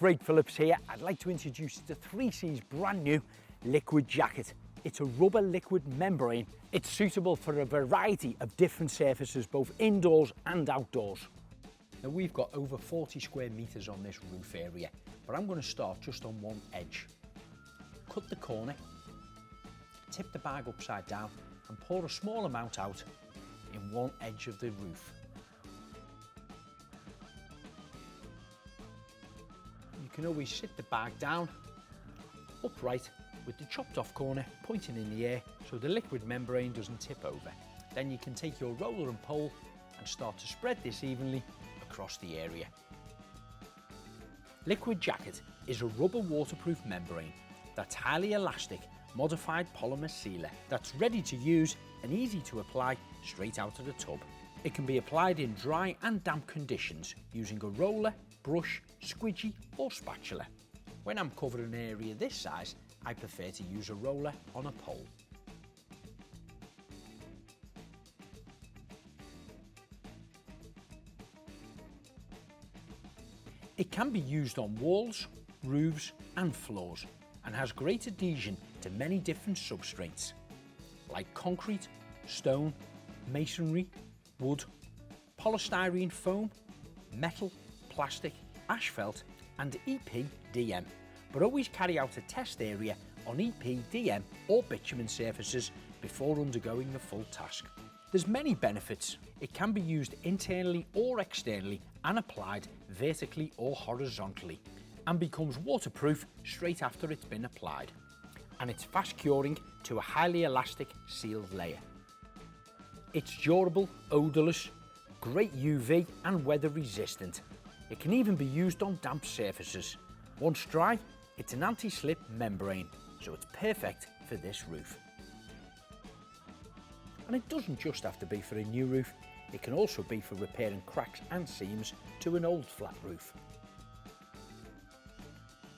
Craig Phillips here. I'd like to introduce the 3C's brand new liquid jacket. It's a rubber liquid membrane. It's suitable for a variety of different surfaces, both indoors and outdoors. Now we've got over 40 square meters on this roof area, but I'm going to start just on one edge. Cut the corner, tip the bag upside down and pour a small amount out in one edge of the roof. You can always sit the bag down upright with the chopped off corner pointing in the air so the liquid membrane doesn't tip over. Then you can take your roller and pole and start to spread this evenly across the area. Liquid jacket is a rubber waterproof membrane that's highly elastic, modified polymer sealer that's ready to use and easy to apply straight out of the tub. It can be applied in dry and damp conditions using a roller, brush, squidgy or spatula. When I'm covering an area this size, I prefer to use a roller on a pole. It can be used on walls, roofs and floors and has great adhesion to many different substrates like concrete, stone, masonry, wood, polystyrene foam, metal, plastic, asphalt and EPDM, but always carry out a test area on EPDM or bitumen surfaces before undergoing the full task. There's many benefits. It can be used internally or externally and applied vertically or horizontally and becomes waterproof straight after it's been applied. And it's fast curing to a highly elastic sealed layer. It's durable, odourless, great UV and weather resistant. It can even be used on damp surfaces. Once dry, it's an anti-slip membrane, so it's perfect for this roof. And it doesn't just have to be for a new roof, it can also be for repairing cracks and seams to an old flat roof.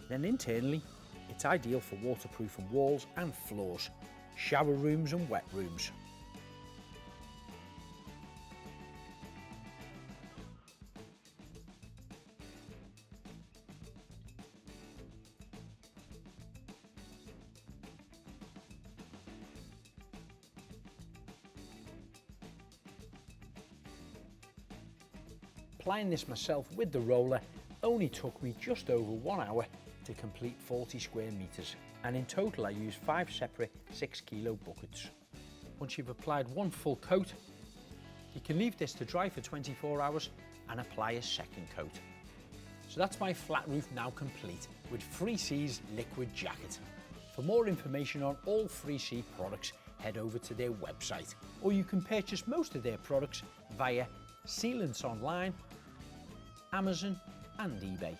Then internally, it's ideal for waterproofing walls and floors, shower rooms and wet rooms. Applying this myself with the roller only took me just over 1 hour to complete 40 square meters, and in total I used 5 separate 6 kilo buckets. Once you've applied one full coat, you can leave this to dry for 24 hours and apply a second coat. So that's my flat roof now complete with 3C's liquid jacket. For more information on all 3C products, head over to their website, or you can purchase most of their products via Sealants online, Amazon and eBay.